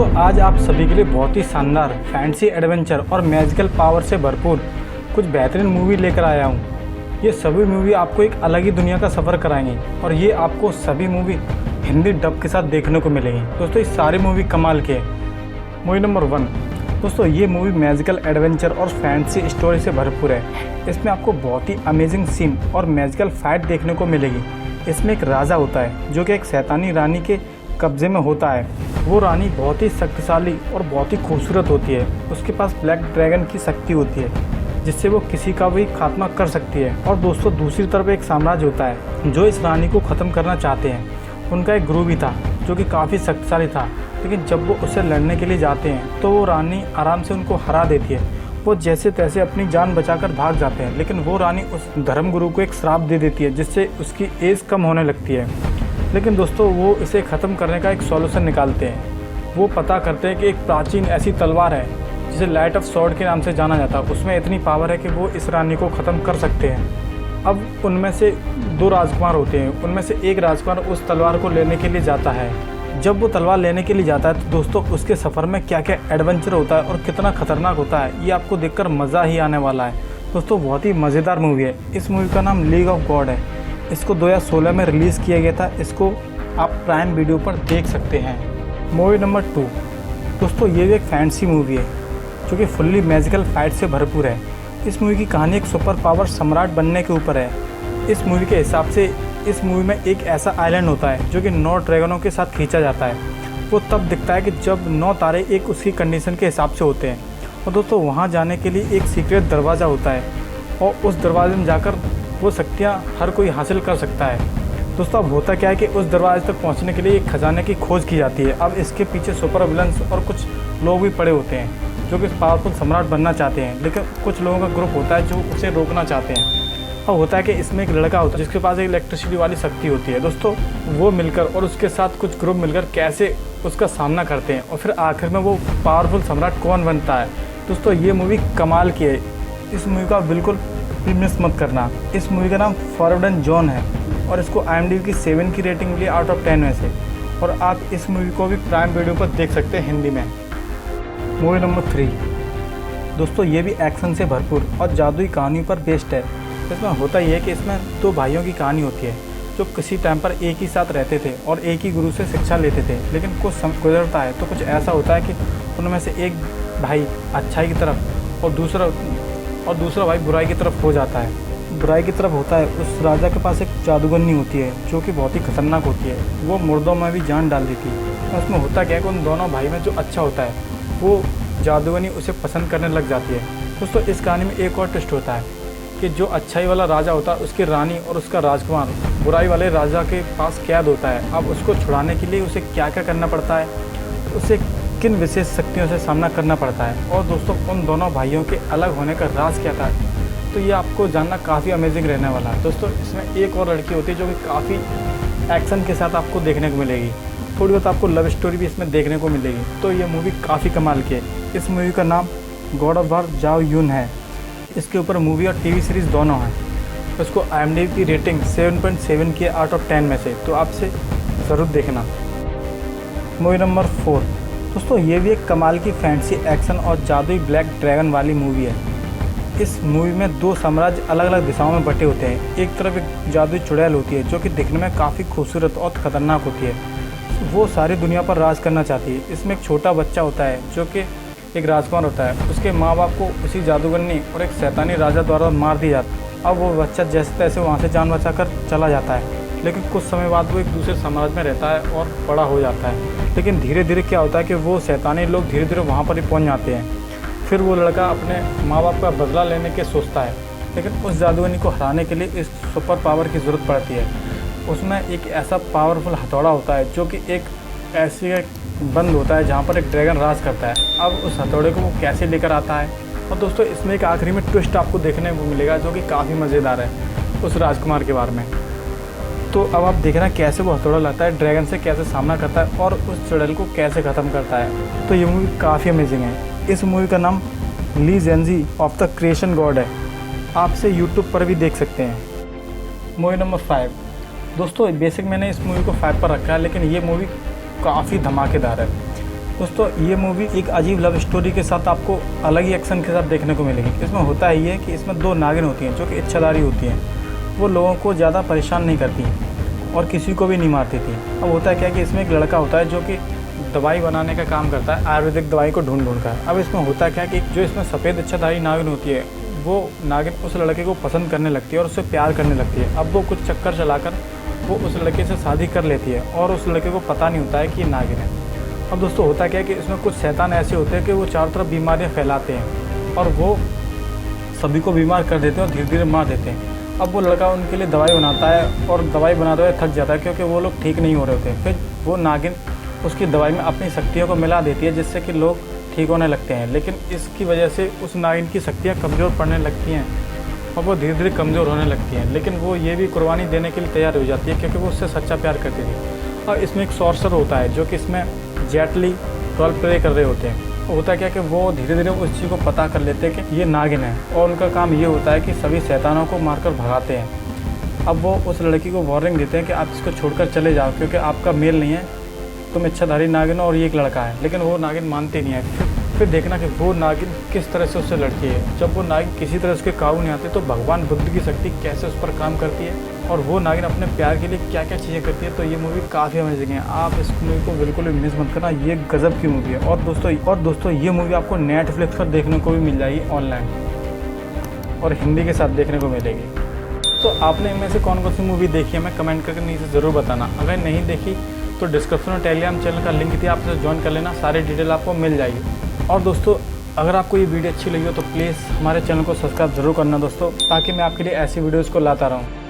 दोस्तों आज आप सभी के लिए बहुत ही शानदार फैंसी एडवेंचर और मैजिकल पावर से भरपूर कुछ बेहतरीन मूवी लेकर आया हूँ। ये सभी मूवी आपको एक अलग ही दुनिया का सफ़र कराएंगी और ये आपको सभी मूवी हिंदी डब के साथ देखने को मिलेंगी। दोस्तों ये सारी मूवी कमाल के हैं। मूवी नंबर 1 दोस्तों ये मूवी मैजिकल एडवेंचर और फैंसी स्टोरी से भरपूर है। इसमें आपको बहुत ही अमेजिंग सीन और मैजिकल फाइट देखने को मिलेगी। इसमें एक राजा होता है जो कि एक शैतानी रानी के कब्जे में होता है। वो रानी बहुत ही शक्तिशाली और बहुत ही खूबसूरत होती है। उसके पास ब्लैक ड्रैगन की शक्ति होती है जिससे वो किसी का भी खात्मा कर सकती है। और दोस्तों दूसरी तरफ एक साम्राज्य होता है जो इस रानी को ख़त्म करना चाहते हैं। उनका एक गुरु भी था जो कि काफ़ी शक्तिशाली था, लेकिन जब वो उससे लड़ने के लिए जाते हैं तो वो रानी आराम से उनको हरा देती है। वो जैसे तैसे अपनी जान बचाकर भाग जाते हैं, लेकिन वो रानी उस धर्मगुरु को एक श्राप दे देती है जिससे उसकी एज कम होने लगती है। लेकिन दोस्तों वो इसे ख़त्म करने का एक सॉल्यूशन निकालते हैं। वो पता करते हैं कि एक प्राचीन ऐसी तलवार है जिसे लाइट ऑफ सॉर्ड के नाम से जाना जाता है। उसमें इतनी पावर है कि वो इस रानी को ख़त्म कर सकते हैं। अब उनमें से 2 राजकुमार होते हैं। उनमें से एक राजकुमार उस तलवार को लेने के लिए जाता है। जब वो तलवार लेने के लिए जाता है तो दोस्तों उसके सफ़र में क्या क्या एडवेंचर होता है और कितना ख़तरनाक होता है ये आपको देखकर मज़ा ही आने वाला है। दोस्तों बहुत ही मज़ेदार मूवी है। इस मूवी का नाम लीग ऑफ गॉड है। इसको 2016 में रिलीज़ किया गया था। इसको आप प्राइम वीडियो पर देख सकते हैं। मूवी नंबर 2 दोस्तों ये भी एक फैंसी मूवी है जो कि फुल्ली मैजिकल फाइट से भरपूर है। इस मूवी की कहानी एक सुपर पावर सम्राट बनने के ऊपर है। इस मूवी के हिसाब से इस मूवी में एक ऐसा आइलैंड होता है जो कि 9 ड्रैगनों के साथ खींचा जाता है। वो तब दिखता है कि जब 9 तारे एक उसकी कंडीशन के हिसाब से होते हैं। और दोस्तों वहाँ जाने के लिए एक सीक्रेट दरवाज़ा होता है और उस दरवाजे में जाकर वो शक्तियाँ हर कोई हासिल कर सकता है। दोस्तों अब होता क्या है कि उस दरवाजे तक पहुंचने के लिए एक खजाने की खोज की जाती है। अब इसके पीछे सुपर विलन्स और कुछ लोग भी पड़े होते हैं जो कि पावरफुल सम्राट बनना चाहते हैं, लेकिन कुछ लोगों का ग्रुप होता है जो उसे रोकना चाहते हैं। अब होता है कि इसमें एक लड़का होता है जिसके पास एक इलेक्ट्रिसिटी वाली शक्ति होती है। दोस्तों वो मिलकर और उसके साथ कुछ ग्रुप मिलकर कैसे उसका सामना करते हैं और फिर आखिर में वो पावरफुल सम्राट कौन बनता है। दोस्तों ये मूवी कमाल की है। इस मूवी का बिल्कुल मिस मत करना। इस मूवी का नाम फॉरबिडन जोन है और इसको IMDb की 7 की रेटिंग मिली आउट ऑफ 10 में से। और आप इस मूवी को भी प्राइम वीडियो पर देख सकते हैं हिंदी में। मूवी नंबर 3 दोस्तों ये भी एक्शन से भरपूर और जादुई कहानी पर बेस्ड है। इसमें होता ये है कि इसमें 2 भाइयों की कहानी होती है जो किसी टाइम पर एक ही साथ रहते थे और एक ही गुरु से शिक्षा लेते थे, लेकिन कुछ समय गुजरता है तो कुछ ऐसा होता है कि उनमें से एक भाई अच्छाई की तरफ और दूसरा भाई बुराई की तरफ हो जाता है। बुराई की तरफ होता है उस राजा के पास एक जादूगरनी होती है जो कि बहुत ही खतरनाक होती है। वो मुर्दों में भी जान डाल देती है। उसमें होता क्या है कि उन दोनों भाई में जो अच्छा होता है वो जादूगरनी उसे पसंद करने लग जाती है। दोस्तों इस कहानी में एक और ट्विस्ट होता है कि जो अच्छाई वाला राजा होता है उसकी रानी और उसका राजकुमार बुराई वाले राजा के पास कैद होता है। अब उसको छुड़ाने के लिए उसे क्या क्या करना पड़ता है, उसे किन विशेष शक्तियों से सामना करना पड़ता है और दोस्तों उन दोनों भाइयों के अलग होने का राज क्या था, तो ये आपको जानना काफ़ी अमेजिंग रहने वाला है। दोस्तों इसमें एक और लड़की होती है जो कि काफ़ी एक्शन के साथ आपको देखने को मिलेगी। थोड़ी बहुत आपको लव स्टोरी भी इसमें देखने को मिलेगी। तो ये मूवी काफ़ी कमाल की है। इस मूवी का नाम गॉड ऑफ वार जाओ यून है। इसके ऊपर मूवी और टीवी सीरीज़ दोनों हैं। उसको IMDb की रेटिंग 7.7 की आउट ऑफ 10 में से, तो आपसे ज़रूर देखना। मूवी नंबर 4 दोस्तों ये भी एक कमाल की फैंसी एक्शन और जादुई ब्लैक ड्रैगन वाली मूवी है। इस मूवी में 2 साम्राज्य अलग अलग दिशाओं में बटे होते हैं। एक तरफ एक जादुई चुड़ैल होती है जो कि दिखने में काफ़ी खूबसूरत और ख़तरनाक होती है। वो सारी दुनिया पर राज करना चाहती है। इसमें एक छोटा बच्चा होता है जो कि एक राजकुमार होता है। उसके माँ बाप को उसी जादूगरनी और एक शैतानी राजा द्वारा मार दिया जाता है। अब वो बच्चा जैसे तैसे वहाँ से जान बचाकर चला जाता है, लेकिन कुछ समय बाद वो एक दूसरे साम्राज्य में रहता है और बड़ा हो जाता है। लेकिन धीरे धीरे क्या होता है कि वो शैतानी लोग धीरे धीरे वहाँ पर ही पहुँच जाते हैं। फिर वो लड़का अपने माँ बाप का बदला लेने के सोचता है, लेकिन उस जादूगरनी को हराने के लिए इस सुपर पावर की ज़रूरत पड़ती है। उसमें एक ऐसा पावरफुल हथौड़ा होता है जो कि एक ऐसी बंद होता है जहाँ पर एक ड्रैगन राज करता है। अब उस हथौड़े को वो कैसे लेकर आता है। और दोस्तों इसमें एक आखिरी में ट्विस्ट आपको देखने को मिलेगा जो कि काफ़ी मज़ेदार है उस राजकुमार के बारे में। तो अब आप देखना कैसे वो हथौड़ा लाता है, ड्रैगन से कैसे सामना करता है और उस चुड़ैल को कैसे ख़त्म करता है। तो ये मूवी काफ़ी अमेजिंग है। इस मूवी का नाम legend of the creation god है। आप इसे यूट्यूब पर भी देख सकते हैं। मूवी नंबर 5 दोस्तों बेसिक मैंने इस मूवी को 5 पर रखा है, लेकिन ये मूवी काफ़ी धमाकेदार है। दोस्तों ये मूवी एक अजीब लव स्टोरी के साथ आपको अलग ही एक्शन के साथ देखने को मिलेगी। इसमें होता ही है कि इसमें 2 नागिन होती हैं जो कि इच्छाधारी होती हैं। वो लोगों को ज़्यादा परेशान नहीं करती और किसी को भी नहीं मारती थी। अब होता क्या है कि इसमें एक लड़का होता है जो कि दवाई बनाने का काम करता है, आयुर्वेदिक दवाई को ढूंढ कर। अब इसमें होता क्या है कि जो इसमें सफ़ेद इच्छाधारी नागिन होती है वो नागिन उस लड़के को पसंद करने लगती है और उससे प्यार करने लगती है। अब वो कुछ चक्कर चलाकर वो उस लड़के से शादी कर लेती है और उस लड़के को पता नहीं होता है कि ये नागिन है। अब दोस्तों होता क्या है कि इसमें कुछ शैतान ऐसे होते हैं कि वो चारों तरफ बीमारियाँ फैलाते हैं और वो सभी को बीमार कर देते हैं और धीरे धीरे मार देते हैं। अब वो लड़का उनके लिए दवाई बनाता है और दवाई बनाते हुए थक जाता है क्योंकि वो लोग ठीक नहीं हो रहे होते। फिर वो नागिन उसकी दवाई में अपनी शक्तियों को मिला देती है जिससे कि लोग ठीक होने लगते हैं। लेकिन इसकी वजह से उस नागिन की शक्तियाँ कमज़ोर पड़ने लगती हैं और वो धीरे धीरे कमज़ोर होने लगती हैं। लेकिन वो ये भी कुर्बानी देने के लिए तैयार हो जाती है क्योंकि वो उससे सच्चा प्यार करती थी। और इसमें एक सॉर्सर होता है जो कि इसमें जेट ली रोल प्ले कर रहे होते हैं। होता क्या है कि वो धीरे धीरे उस चीज़ को पता कर लेते हैं कि ये नागिन है और उनका काम ये होता है कि सभी शैतानों को मारकर भगाते हैं। अब वो उस लड़की को वार्निंग देते हैं कि आप इसको छोड़कर चले जाओ क्योंकि आपका मेल नहीं है, तुम इच्छाधारी नागिन हो और ये एक लड़का है। लेकिन वो नागिन मानती नहीं है। फिर देखना कि वो नागिन किस तरह से उससे लड़ती है। जब वो नागिन किसी तरह उसके काबू नहीं आते तो भगवान बुद्ध की शक्ति कैसे उस पर काम करती है और वो नागिन अपने प्यार के लिए क्या क्या चीज़ें करती है। तो ये मूवी काफ़ी अमेजिंग है। आप इस मूवी को बिल्कुल भी मिस मत करना, ये गजब की मूवी है। और दोस्तों ये मूवी आपको नेटफ्लिक्स पर देखने को भी मिल जाएगी ऑनलाइन और हिंदी के साथ देखने को मिलेगी। तो आपने इनमें से कौन कौन सी मूवी देखी है मैं कमेंट करके नीचे ज़रूर बताना। अगर नहीं देखी तो डिस्क्रिप्शन में टेलीग्राम चैनल का लिंक दिया, आप उसे ज्वाइन कर लेना, सारी डिटेल आपको मिल जाएगी। और दोस्तों अगर आपको ये वीडियो अच्छी लगी हो तो प्लीज़ हमारे चैनल को सब्सक्राइब ज़रूर करना दोस्तों, ताकि मैं आपके लिए ऐसी वीडियोज़ को लाता रहूँ।